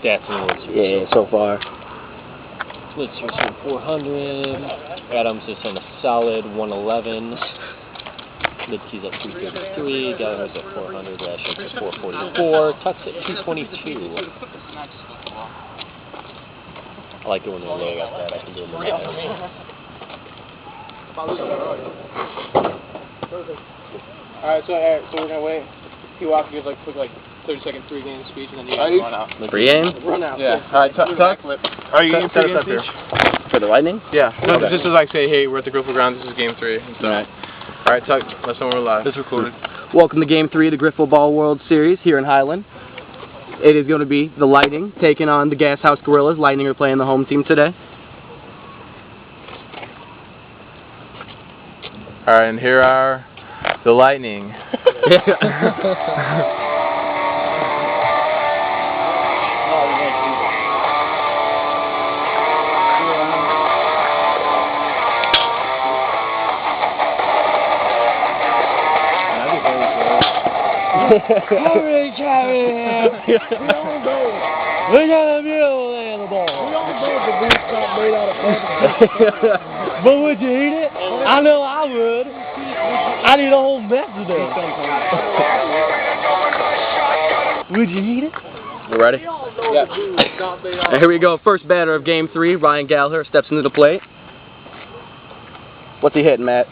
stats and awards. Yeah, so far. Slitzer's at 400. Adams is on a solid 111. Lidkey's at 333. Gallagher's at 400. Rashek's at 444. Tuck's at 222. I like it when they got that. I can do it in the night. Alright, so we're gonna wait. Kubacki gives like quick 30-second pregame speech and then you guys run out. Pregame? Run out. Yeah. Alright, Tuck. Are you getting pregame speech? For the Lightning? Yeah. No, Okay. this is like say, hey, we're at the Griffle ground. This is game 3. Alright. Alright, Tuck. Let's know we're live. It's recorded. Welcome to Game 3 of the Griffle Ball World Series here in Highland. It is going to be the Lightning taking on the GasHouse Gorills. Lightning are playing the home team today. Alright, and here are the Lightning. Hurry, Charlie! We don't go. We got a mule in the ball. We don't know the beef's not made out of plastic. But would you eat it? I know I would. I'd eat a whole mess of it. Would you eat it? You ready? Yeah. And here we go. First batter of Game 3, Ryan Gallagher steps into the plate. What's he hitting, Matt?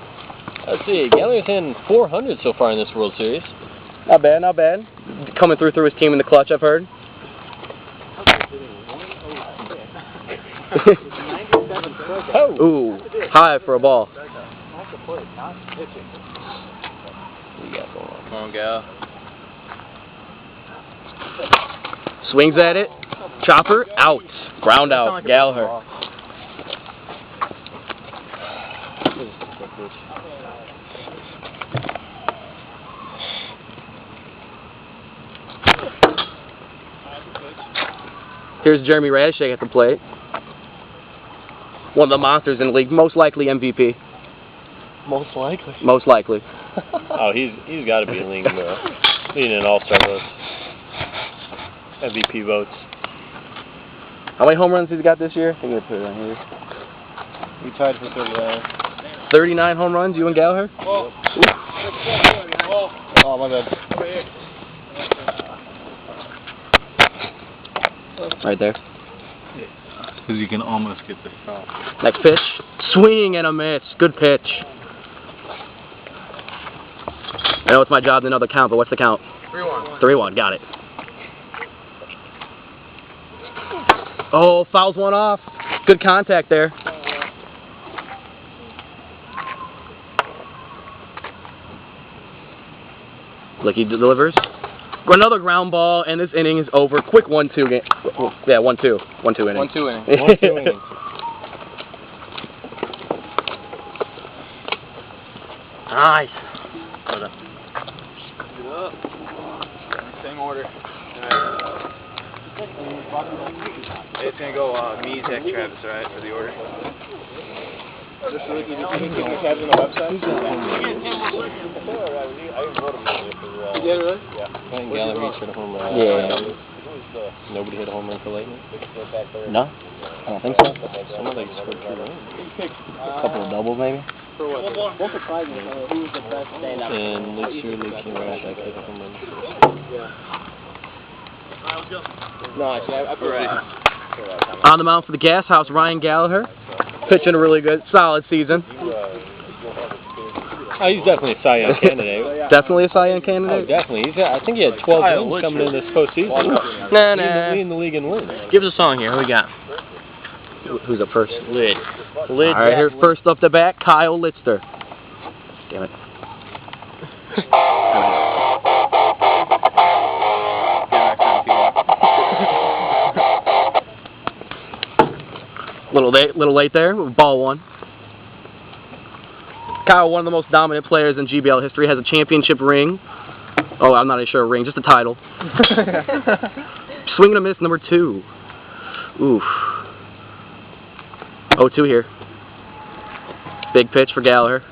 Let's see. Gallagher's hitting 400 so far in this World Series. Not bad, not bad. Coming through his team in the clutch, I've heard. Ooh, high for a ball. Come on, Gal. Swings at it. Chopper, out. Ground out, Gallagher. Here's Jeremy Rashek at the plate. One of the monsters in the league, most likely MVP. Most likely. Most likely. Oh, he's got to be leading in All-Star votes. MVP votes. How many home runs has he got this year? I'm going to put it on here. We tied for 39. 39 home runs, you and Gallagher? Oh, my bad. Right there. Because you can almost get the stop. Next pitch. Swing and a miss. Good pitch. I know it's my job to know the count, but what's the count? 3-1. 3-1. Got it. Oh, fouls one off. Good contact there. Licky delivers. Another ground ball, and this inning is over. Quick 1-2 game. Yeah, 1-2. 1-2 inning. 1-2 inning. 1-2 inning. Nice. Same order. It's going to go me, Zach, Travis, right, for the order. Just so you can keep the tabs on the website? Yeah, really? I think Gallagher each hit a home run. Yeah. Nobody hit a home run for Lightning? No? I don't think so. Someone like scored 2 runs. A couple of doubles, maybe? For what? What's surprising? Who was the best standout? And this year, Lidkey and Rashek hit a home run. No, actually, I put On the mound for the GasHouse, Ryan Gallagher. Pitching a really good, solid season. Oh, he's definitely a Cy Young candidate. Definitely a Cy Young Oh, candidate. definitely. I think he had 12 wins coming in this postseason. Leading the league in wins. Give us a song here. Who we got? Who's up first? Lid. All right, here's first up the bat, Kyle Litster. Damn it. Little late there. Ball 1. Kyle, one of the most dominant players in GBL history, has a championship ring. Oh, I'm not even sure a ring, just a title. Swing and a miss, number 2. Oof. 0-2 here. Big pitch for Gallagher.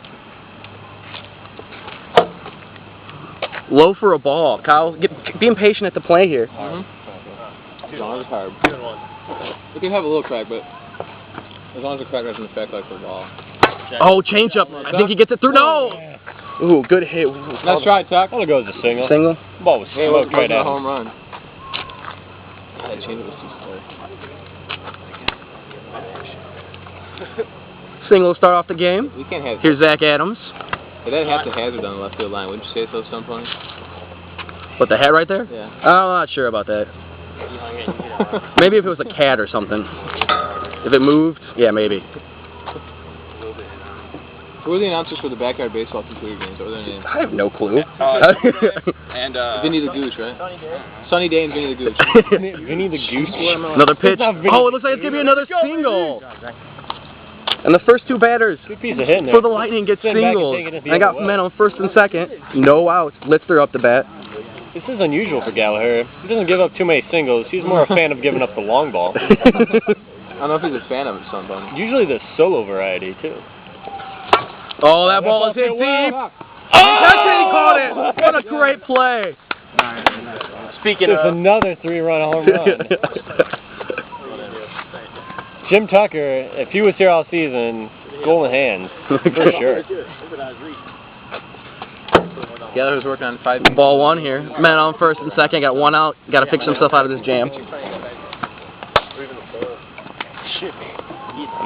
Low for a ball. Kyle, be impatient at the play here. long as it's hard. It can have a little crack, but as long as the crack doesn't affect like the ball. Oh, change up. I think he gets it through. No! Ooh, good hit. Nice try, Tuck. I'll go as a single. Single? Ball was smoked right a at home him. run. That change was too slow. Single start off the game. We can't have. Here's Zach Adams. It doesn't have to hazard on the left field line. Wouldn't you say so at some point? What, the hat right there? Yeah. I'm not sure about that. Maybe if it was a cat or something. If it moved, yeah, maybe. Who are the announcers for the backyard baseball computer games? What are their names? I have no clue. And Vinny the Gooch, right? Sunny Day and Vinny the Gooch. Vinny the Goose. Another pitch. Oh, it looks like it's going to be another single. And the first two batters Good piece of hitting there. for the Lightning get Stand back and singles. take it if the I got other way. men on first and second. No outs. Lister up the bat. This is unusual for Gallagher. He doesn't give up too many singles. He's more a fan of giving up the long ball. I don't know if he's a fan of it, something. Usually the solo variety, too. Oh, that ball is hit deep. Oh, that's it, he caught it. What a great play. speaking There's of, another 3-run home run. Jim Tucker, if he was here all season, golden hands, for sure. Gallagher's working on 5. Ball one here. Man on first and second. Got one out. Got to fix himself out of this jam. I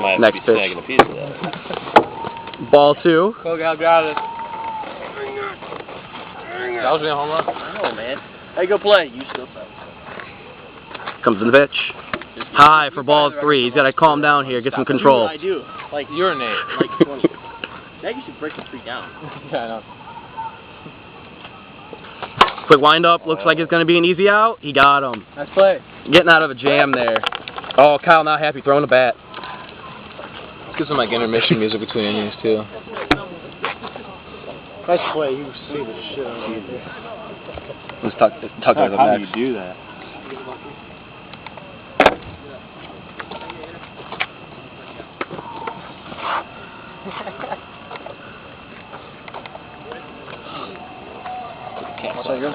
might have Next to be pitch. snagging a piece of that. Ball two. Go, Gal, got it. That was a home run. I know, man. Hey, go play. You still play. Comes in the pitch. High for ball three. He's got to calm down here. Get some control. I do. Like, Urinate. like 20. That used to break the streak down. Yeah, I know. Quick wind up. Looks like it's going to be an easy out. He got him. Nice play. Getting out of a jam there. Oh, Kyle not happy throwing the bat. Let's get some like intermission music between innings too. Nice play. You see the shit out of you. Let's tuck it How up do next. you do that?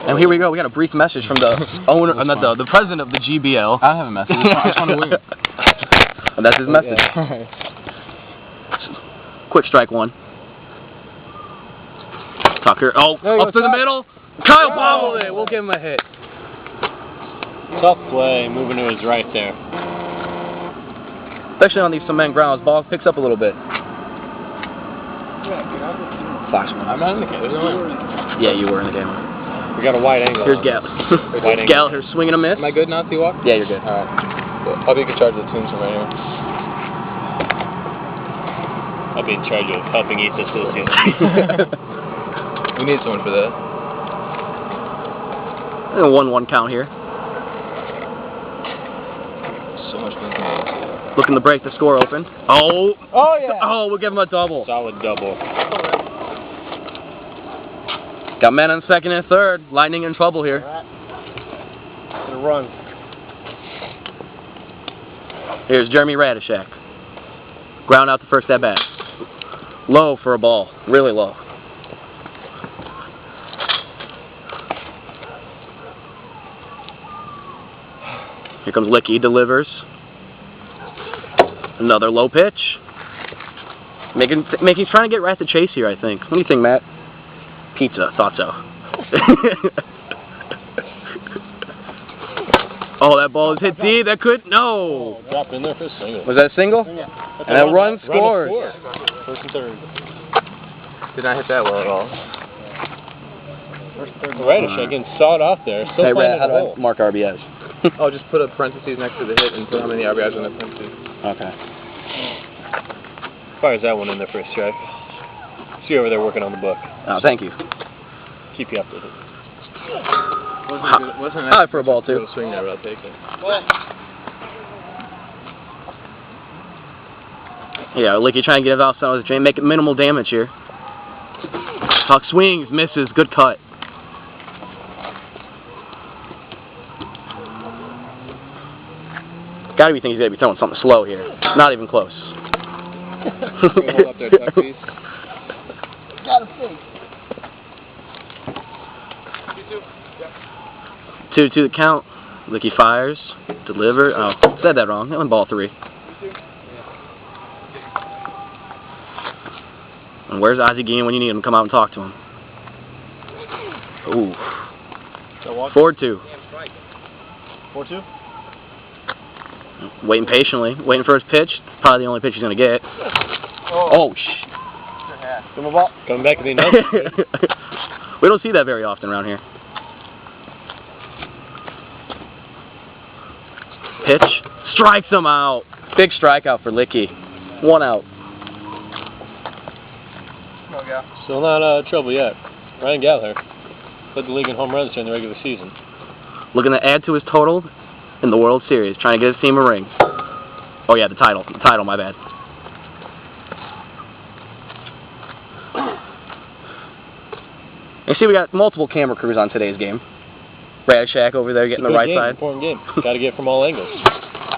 And here we go. We got a brief message from the owner, not the president of the GBL. I don't have a message. I just want to win. And that's his message. Quick strike one. Tucker. Oh, up to the middle. Kyle bobbled it. We'll give him a hit. Tough play, moving to his right there. Especially on these cement grounds. Ball picks up a little bit. Flash one. I'm not in the game. There's no one. Yeah, you were in the game. We got a wide angle. Here's on Gal. this. Wide angle. Gallagher swinging a miss. Am I good now, T-Walk? Yeah, you're good. Alright. I'll be in charge of the tunes from right here. I'll be in charge of helping eat this season. We need someone for that. A 1-1 count here. So much movement. Looking to break the score open. Oh! Oh yeah. Oh, we'll give him a double. Solid double. Got men on second and third. Lightning in trouble here. Gonna run. Here's Jeremy Radishak. Ground out the first at bat. Low for a ball. Really low. Here comes Licky. Delivers. Another low pitch. Trying to get right at the chase here, I think. What do you think, Matt? Pizza. Thought so. Oh, that ball is hit deep. That could... No. Dropped in there for a single. Was that a single? And a run scored. First and third. Did not hit that well at all. Radishak getting sawed off there. Still Hey, playing Rat, how his do I role. mark RBS? Oh, just put a parentheses next to the hit and put how many RBIs in that parentheses. Okay. Fires that one in there for a strike. See you over there working on the book. Oh, thank you. Keep you updated. Wasn't High for a ball, too. Swing there, but I'll take it. Yeah, Licky trying to get it outside of the drain, make it minimal damage here. Puck swings, misses, good cut. Gotta be thinking he's gonna be throwing something slow here. Not even close. Hold up there, Tuck, please. Gotta see. 2-2 the count. Licky fires. Deliver. Oh, said that wrong. That went ball 3. And where's Ozzie Gein when you need him? Come out and talk to him. Ooh. 4-2. 4-2? Waiting patiently. Waiting for his pitch. Probably the only pitch he's going to get. Oh, shh. Give him a ball. Coming back to the announcer. We don't see that very often around here. Pitch. Strikes him out. Big strikeout for Licky. 1 out. Still not out of trouble yet. Ryan Gallagher led the league in home runs during the regular season. Looking to add to his total in the World Series. Trying to get his team a ring. Oh yeah, the title. The title, my bad. You see we got multiple camera crews on today's game. Radshak over there getting the right side. Important game. Got to get it from all angles.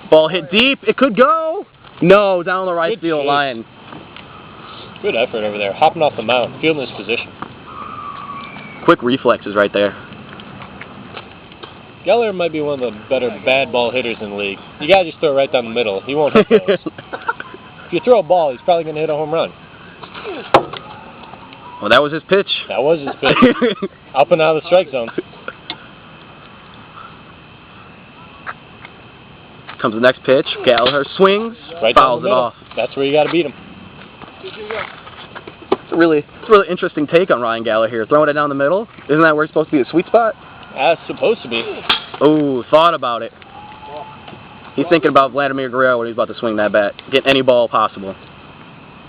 Ball hit deep. It could go. No, down the right field line. Good effort over there. Hopping off the mound. Fielding his position. Quick reflexes right there. Gallagher might be one of the better bad ball hitters in the league. You got to just throw it right down the middle. He won't hit those. If you throw a ball, he's probably going to hit a home run. Well, that was his pitch. That was his pitch. Up and out of the strike zone. Comes the next pitch. Gallagher swings, Right fouls down the it middle. off. That's where you got to beat him. It's a really interesting take on Ryan Gallagher here. Throwing it down the middle. Isn't that where it's supposed to be a sweet spot? That's supposed to be. Oh, thought about it. He's thinking about Vladimir Guerrero when he's about to swing that bat. Get any ball possible.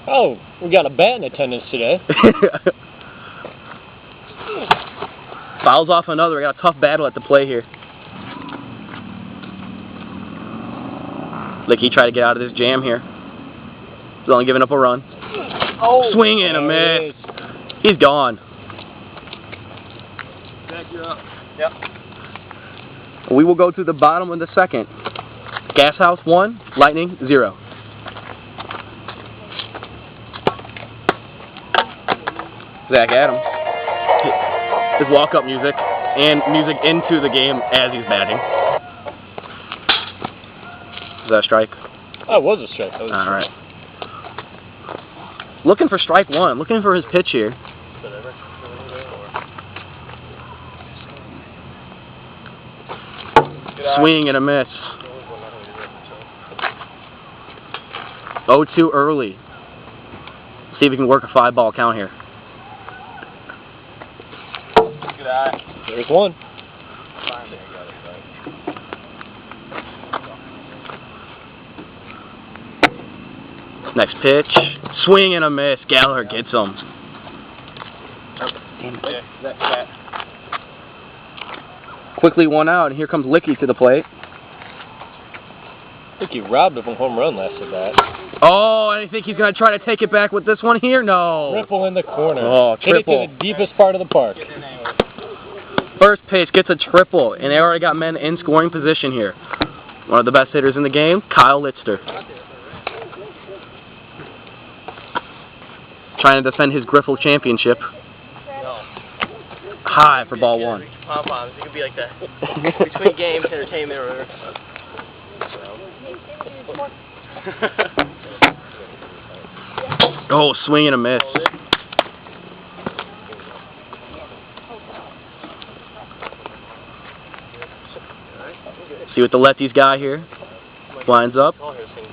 Oh, we got a bat in attendance today. Fouls off another. We got a tough battle at the play here. Licky tried to get out of this jam here. He's only giving up a run. Oh, swing and a miss. He's gone. Back you up. Yep. We will go to the bottom of the second. GasHouse 1, Lightning 0. Zach Adams. His walk-up music and music into the game as he's batting. Is that a strike? That was a strike. All right. Looking for strike 1. Looking for his pitch here. Swing and a miss. 0-2 early. See if we can work a 5-ball count here. Good eye. There's one. Next pitch. Swing and a miss. Gallagher gets him. Damn it. Yeah, that's that. Quickly 1 out, and here comes Licky to the plate. I think he robbed of a home run last at bat. Oh, and I think he's going to try to take it back with this one here? No. Griffle in the corner. Oh, triple. Hit it to the deepest part of the park. First pitch gets a triple, and they already got men in scoring position here. One of the best hitters in the game, Kyle Litzter. Trying to defend his Griffle championship. High for ball 1. Pom-poms. It could be like that. Between games, entertainment, or whatever. Oh, swing and a miss. See what the lefties got here. Lines up.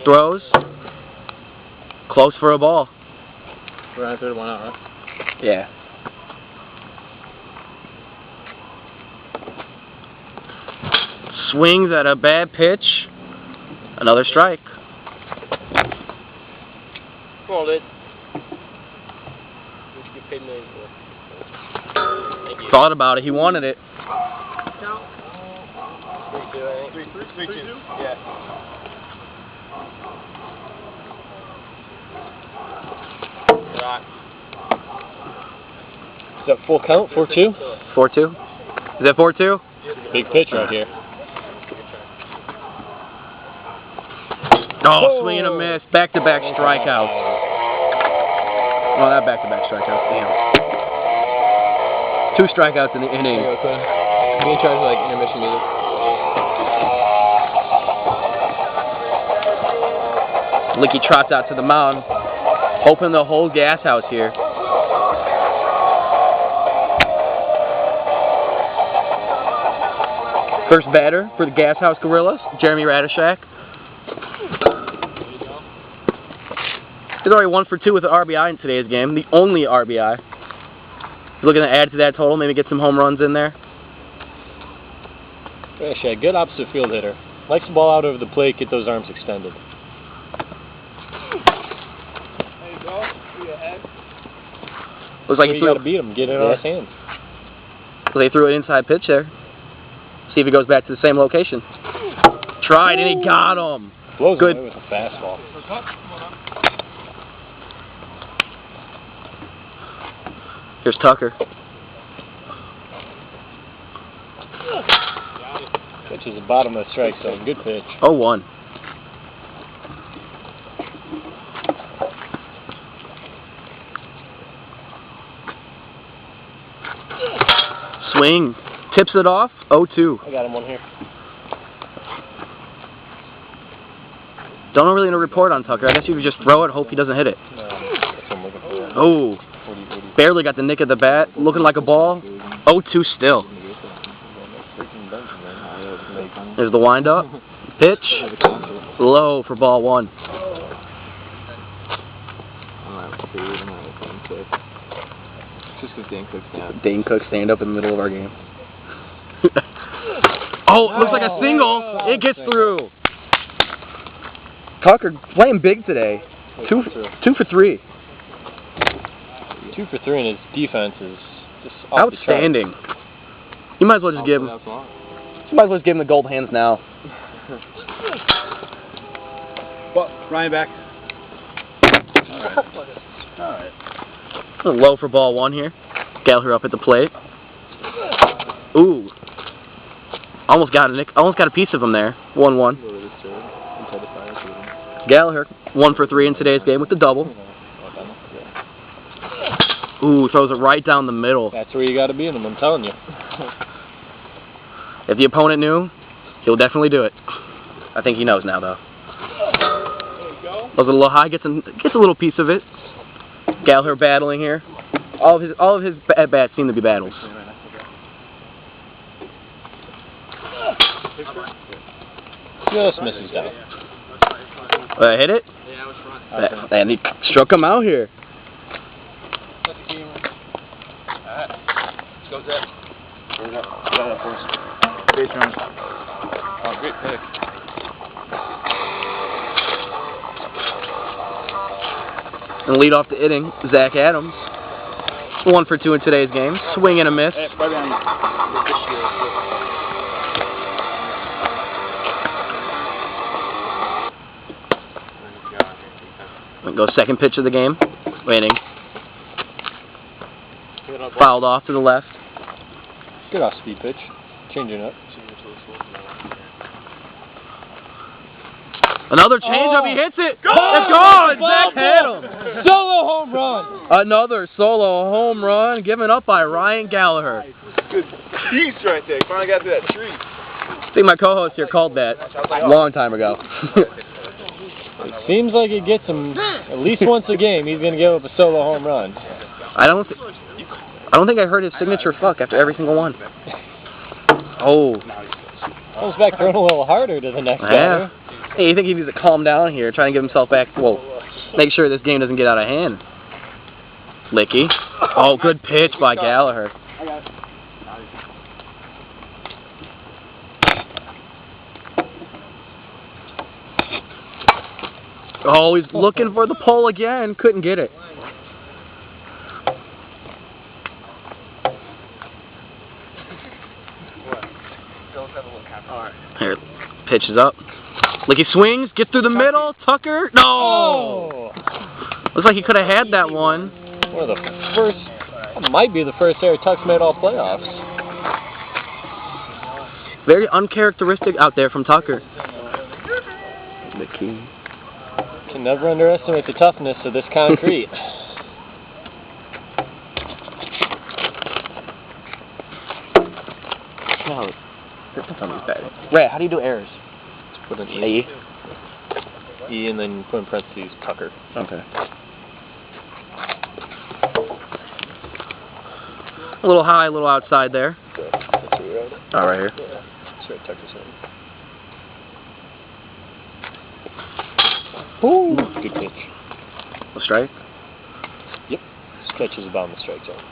Throws. Close for a ball. We're on 3-1 out, right? Yeah. Swings at a bad pitch. Another strike. Come on, Lid. You paid millions for it. Thank you. Thought about it. He wanted it. 3-2, I think. 3-2. Yeah. Rock. Is that full count? 4-2? 4-2. Is that 4-2? Big pitch right here. Oh, swing and a miss. Back-to-back strikeouts. Oh, not back-to-back strikeouts. Damn. 2 strikeouts in the inning. Can you charge like intermission music? Licky trots out to the mound, hoping they'll hold GasHouse here. First batter for the GasHouse Gorillas, Jeremy Radishak. He's already 1 for 2 with an RBI in today's game, the only RBI. He's looking to add to that total, maybe get some home runs in there. Radishak, good opposite field hitter. Likes the ball out over the plate, get those arms extended. There you go. See ahead. Looks like you got to beat him, get it on his hands. So they threw an inside pitch there. See if he goes back to the same location. Tried and he got him. Blows Good. away with a fastball. Here's Tucker. Pitch is the bottom of the strike zone. Good pitch. 0-1. Swing. Tips it off. 0-2. I got him one here. Don't really know a report on Tucker. I guess you could just throw it, hope he doesn't hit it. No, that's what I'm looking for. Oh. Barely got the nick of the bat. Looking like a ball. 0-2 still. There's the windup. Pitch. Low for ball 1. Just because Dane Cook's down. Dane Cook stand up in the middle of our game. Oh, it looks like a single. It gets through. Tucker playing big today. 2 for 3. 2 for 3, and his defense is just off Outstanding. You might as well just give him. You might as well just give him the gold hands now. Well, Ryan back. Alright. Low for ball 1 here. Gallagher up at the plate. Ooh. Almost got a piece of him there. 1-1. Gallagher 1 for 3 in today's game with the double. Ooh, throws it right down the middle. That's where you got to be in them, I'm telling you. If the opponent knew, he'll definitely do it. I think he knows now, though. Goes a little high, gets a little piece of it. Gallagher battling here. All of his at-bats seem to be battles. Just misses down. Hit it? And he struck him out here. Let's go, Zach. Base run. Oh, great pick. And lead off the inning, Zach Adams. 1 for 2 in today's game. Swing and a miss. Right behind And goes second pitch of the game. Waiting. Fouled off to the left. Good off speed pitch. Changing up. Another changeup, he hits it! It's gone! Zach had him! Solo home run! Another solo home run given up by Ryan Gallagher. Good piece right there. Finally got to that tree. I think my co-host here called that a long time ago. It seems like it gets him at least once a game. He's going to give up a solo home run. I don't think I heard his signature fuck after every single one. Oh. Comes back throwing a little harder to the next batter. Hey, you think he needs to calm down here, try and get himself back, well, make sure this game doesn't get out of hand. Licky. Oh, good pitch by Gallagher. Oh, he's looking for the pole again. Couldn't get it. Here, pitch is up. Licky swings, gets through the middle. Tucker, no! Oh. Looks like he could have had that one. One of the first, that might be the first error Tuck's made all playoffs. Very uncharacteristic out there from Tucker. Licky. Can never underestimate the toughness of this concrete. Tell me he's batting. Rat, how do you do errors? Put an E. E and then put in parentheses Tucker. Okay. A little high, a little outside there. Okay. That's where you're at. Oh, right here. Yeah. That's right, Tucker's in. Ooh, good pitch. A strike? Yep. This catch is about in the strike zone.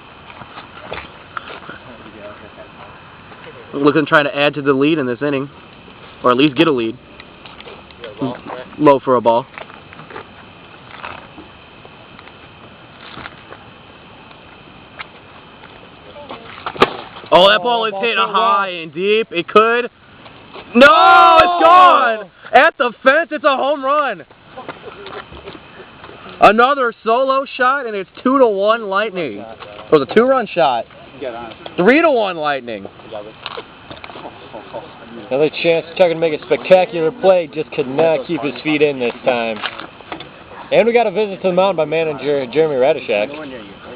Looking trying to add to the lead in this inning. Or at least get a lead. Low for a ball. Oh, that ball is hit high and deep. It could. No, it's gone! At the fence, it's a home run. Another solo shot, and it's 2-1 Lightning. It was a 2-run shot. 3-1 Lightning. Another chance Tucker to make a spectacular play, just could not keep his feet in this time. And we got a visit to the mound by manager Jeremy Radishak.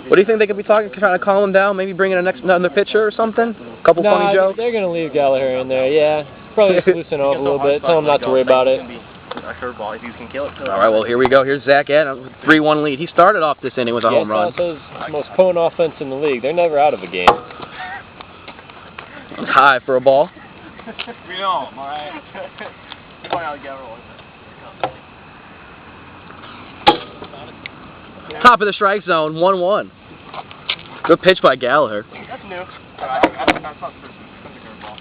What do you think they could be trying to calm him down? Maybe bring in another pitcher or something? A couple funny jokes? They're going to leave Gallagher in there, yeah. Probably just loosen off a little bit, tell him not to worry about it. A curveball, if you can kill it. All right, well, here we go. Here's Zach Adams with a 3-1 lead. He started off this inning with a home run. It's the most potent offense in the league. They're never out of a game. It's high for a ball. We know, all right. Top of the strike zone, 1-1. Good pitch by Gallagher. That's new. That's not the first. That's a curveball.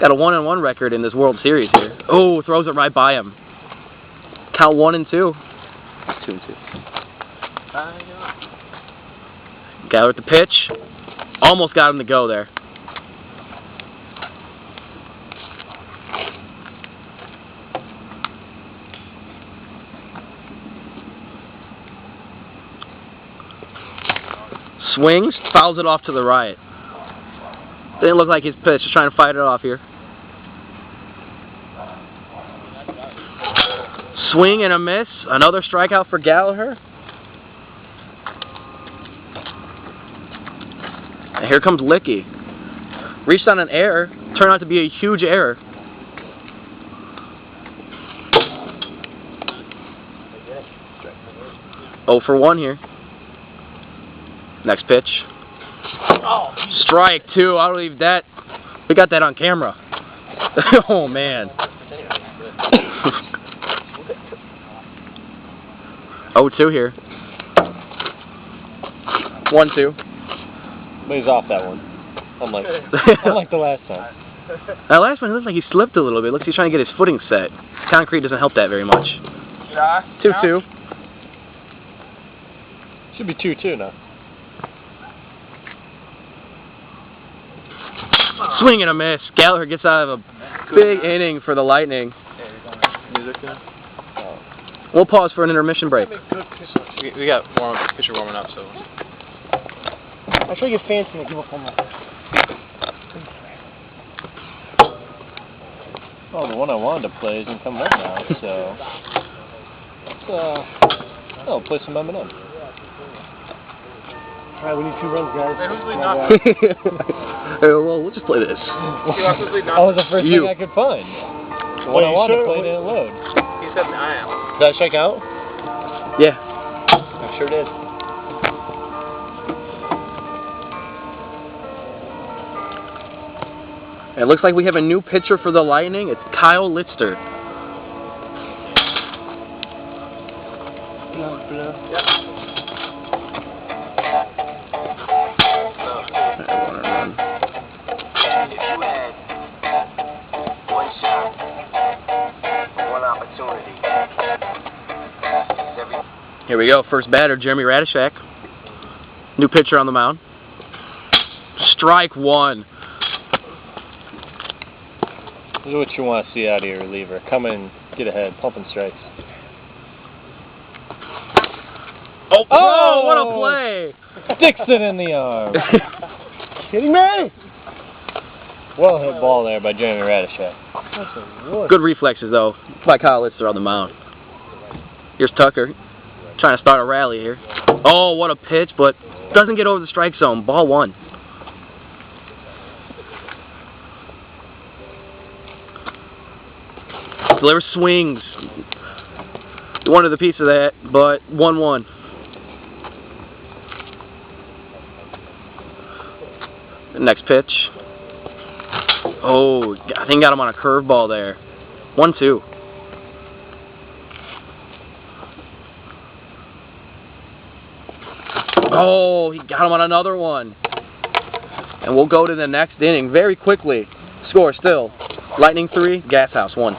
Got a 1-1 record in this World Series here. Oh, throws it right by him. Count 1-2. 2-2. Gallagher at the pitch. Almost got him to go there. Swings, fouls it off to the right. Didn't look like his pitch. Just trying to fight it off here. Swing and a miss. Another strikeout for Gallagher. And here comes Licky. Reached on an error. Turned out to be a huge error. Oh for 1 here. Next pitch. Strike 2. I believe that. We got that on camera. Oh man. 0-2 here. 1-2. But he's off that one. Unlike the last time. That last one, it looks like he slipped a little bit. Looks like he's trying to get his footing set. Concrete doesn't help that very much. 2-2. Should be 2-2 now. Swing and a miss. Gallagher gets out of a big inning for the Lightning. We'll pause for an intermission break. We got pitcher warming up, so. I'll show you fancy and give up one more. Oh, the one I wanted to play isn't coming up now, so. Let's play some M&M. Alright, we need 2 runs, guys. Hey, who's leading off? Well, we'll just play this. That was the first thing I could find. The one I wanted to play didn't load. He said I am. Did I strike out? Yeah. I sure did. It looks like we have a new pitcher for the Lightning. It's Kyle Litster. Here we go. First batter, Jeremy Radishak. New pitcher on the mound. Strike 1. This is what you want to see out of your reliever. Come in, get ahead, pumping strikes. Oh, what a play! Sticks it in the arm. Kidding me? Well hit ball there by Jeremy Radishak. Good reflexes, though, by Kyle Litster on the mound. Here's Tucker, trying to start a rally here. Oh, what a pitch, but doesn't get over the strike zone. Ball 1. Delivers, swings. He wanted a piece of that, but 1-1. The next pitch. Oh, I think got him on a curveball there. 1-2. Oh, he got him on another one. And we'll go to the next inning very quickly. Score still. Lightning 3, GasHouse 1.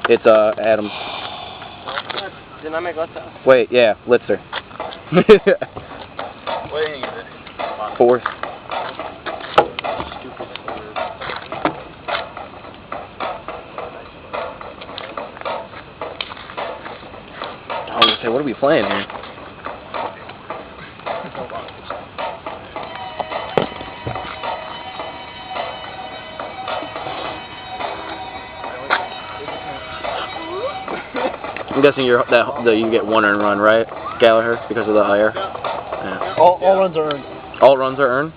It's Adams. Didn't I make left house? Wait, yeah, Litzer. What inning is it? 4th. I was gonna say, what are we playing here? I'm guessing that you get 1 earned run, right, Gallagher, because of the higher. Yeah. All runs are earned. All runs are earned.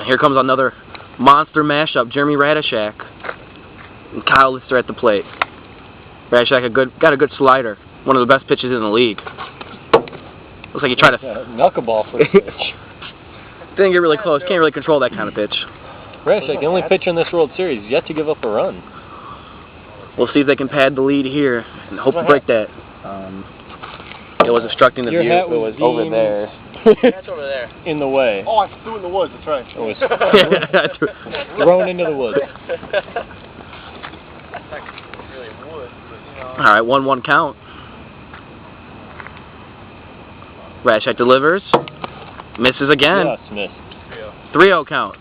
Here comes another monster mashup. Jeremy Radishak and Kyle Lister at the plate. Radishak got a good slider. One of the best pitches in the league. Looks like he tried to knuckleball for the pitch. Didn't get really close. Can't really control that kind of pitch. Radishak, the only pitcher in this World Series, yet to give up a run. We'll see if they can pad the lead here and hope to break that. It was obstructing the view. It was over there. That's over there. In the way. Oh, I threw it in the woods, that's right. It was thrown into the woods. Really wood, but, you know. Alright, 1-1 count. Radishak delivers. Misses again. Just missed. 3-0 count.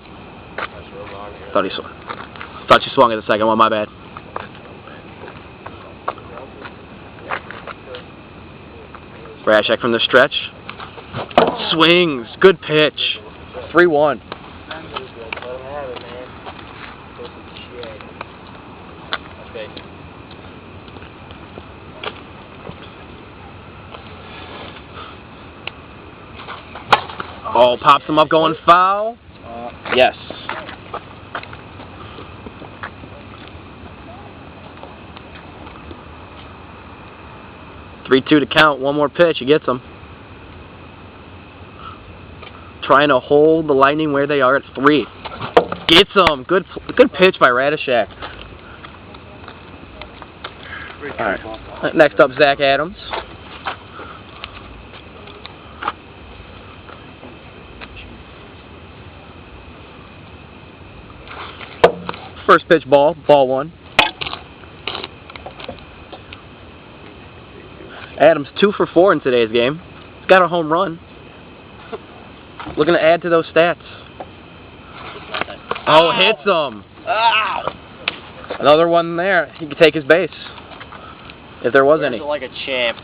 Thought you swung at the second one, my bad. Radishak from the stretch. Swings. Good pitch. 3-1. Oh, pops him up going foul. Yes. Three-two to count. One more pitch. He gets him. Trying to hold the Lightning where they are at 3. Gets him. Good pitch by Radishak. All right. Next up, Zach Adams. First pitch ball 1. Adams 2 for 4 in today's game. He's got a home run. Looking to add to those stats. Oh, hits him. Another one there. He could take his base. If there was any. Like a champ.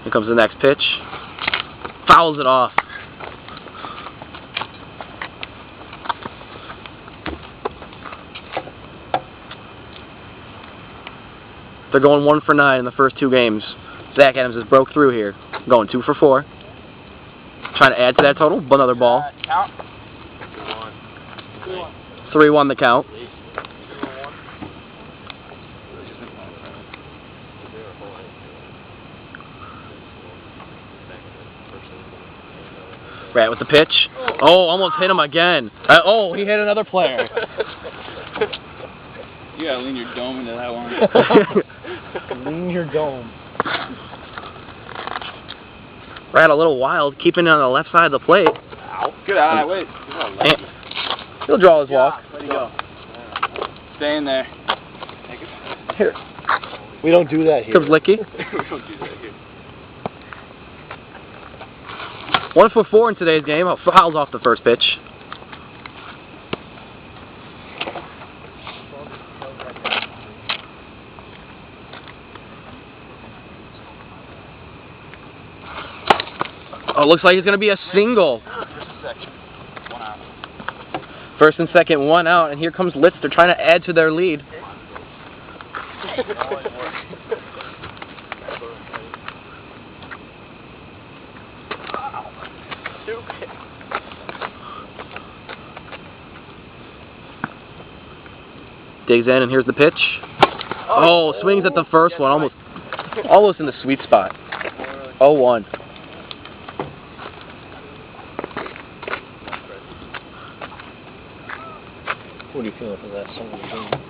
Here comes the next pitch. Fouls it off. They're going 1 for 9 in the first 2 games. Zach Adams has broke through here. Going 2 for 4. Trying to add to that total. Another ball. Count. 3-1 the count. Rat with the pitch. Oh, almost hit him again. Oh, he hit another player. You gotta lean your dome into that one. Lean your dome. Rat a little wild, keeping it on the left side of the plate. Ow. Good eye, wait. And he'll draw his walk. Let it go. Stay in there. Here. We don't do that here. Comes Licky. We don't do that here. 1 for 4 in today's game. Oh, fouls off the first pitch. Oh, looks like it's going to be a single. First and second, 1 out, and here comes Litz. They're trying to add to their lead. Digs in, and here's the pitch. Oh, swings at the first one, almost in the sweet spot. 0-1. What are you feeling for that song?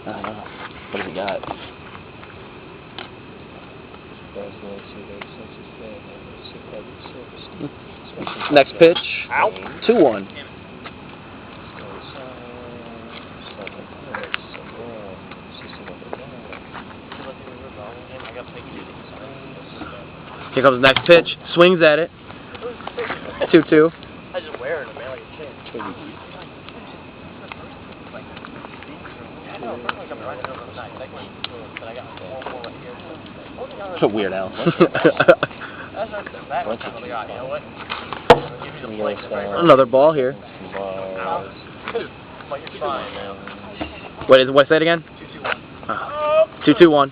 I don't know. What has he got? Next pitch. 2-1. Here comes the next pitch. Swings at it. 2-2. I just wear it, man, like a kid. It's a weird Al. Another ball here. What's that again? 2-2-1.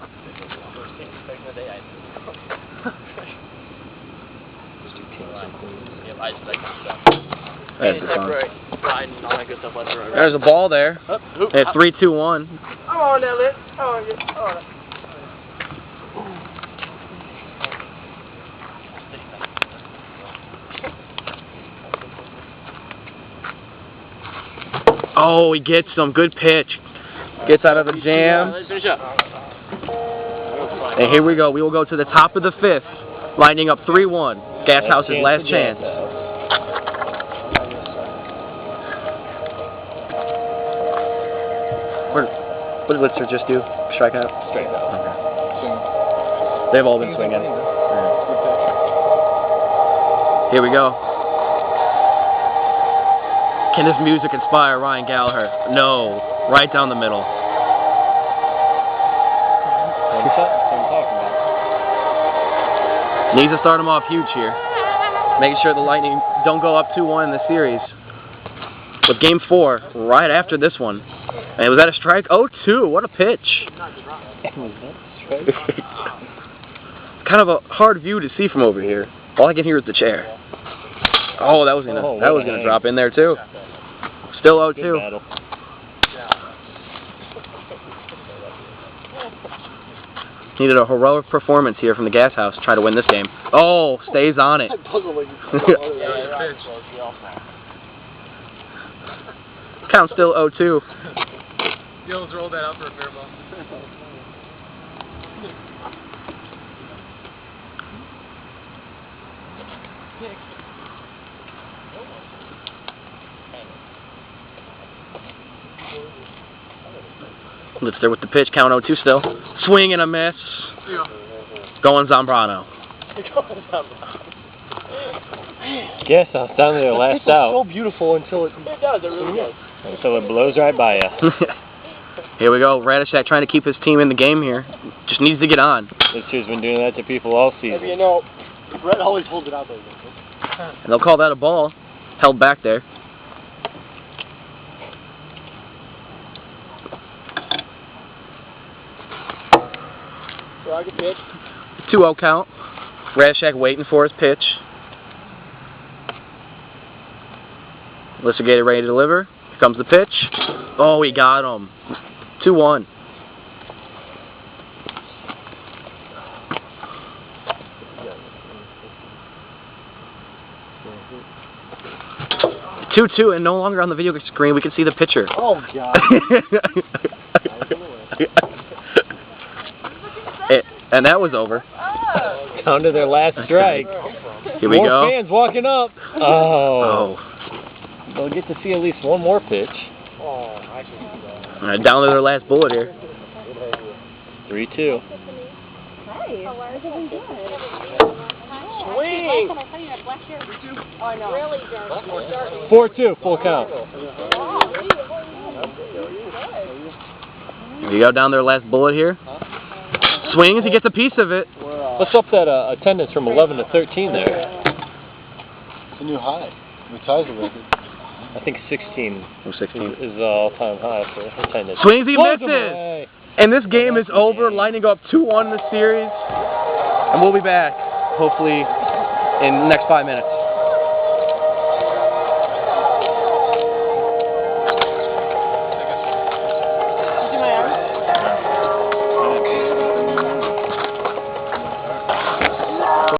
There's a ball there. At 3-2-1. Oh, now lit. Oh, Oh, he gets some good pitch. Gets out of the jam. Let's finish up. And here we go. We will go to the top of the 5th, lining up 3-1. GasHouse's last chance. What did Litzer just do? Strike out? Straight out. Okay. They've all been swinging. Here we go. Can this music inspire Ryan Gallagher? No. Right down the middle. Needs to start him off huge here. Making sure the Lightning don't go up 2-1 in the series. With game 4, right after this one. And was that a strike? 0-2. What a pitch. Kind of a hard view to see from over here. All I can hear is the chair. Oh, that was gonna drop in there too. Still 0-2. Needed a heroic performance here from the GasHouse to try to win this game. Oh, stays on it. Count still 0-2. Gills rolled that out for a fair ball. Let's there with the pitch. Count 0-2 still. Swing and a miss. Yeah. Going Zambrano. GasHouse down there last out. So beautiful until it does, it really does. Until it blows right by you. Here we go. Radishak trying to keep his team in the game here. Just needs to get on. This year's been doing that to people all season. You know, Brett always holds it out there. And they'll call that a ball. Held back there. Rocket pitch. 2-0 count. Radishak waiting for his pitch. Listergator ready to deliver. Here comes the pitch. Oh, he got him. 2-1. Two, and no longer on the video screen. We can see the pitcher. Oh, God. And that was over. Down to their last strike. Here we More go. fans walking up. Oh. They'll get to see at least one more pitch. Oh, I can do that. All right, down to their last bullet here. 3-2. Swing! 4-2, full count. You go down their last bullet here. Swings, he gets a piece of it. Let's up that attendance from 11 to 13 there. It's a new high. New ties the record. I think 16 16 is the all-time high for attendance. Swings, he Blows him misses! away. And this game is over. Lightning go up 2-1 in the series. And we'll be back, hopefully, in the next 5 minutes.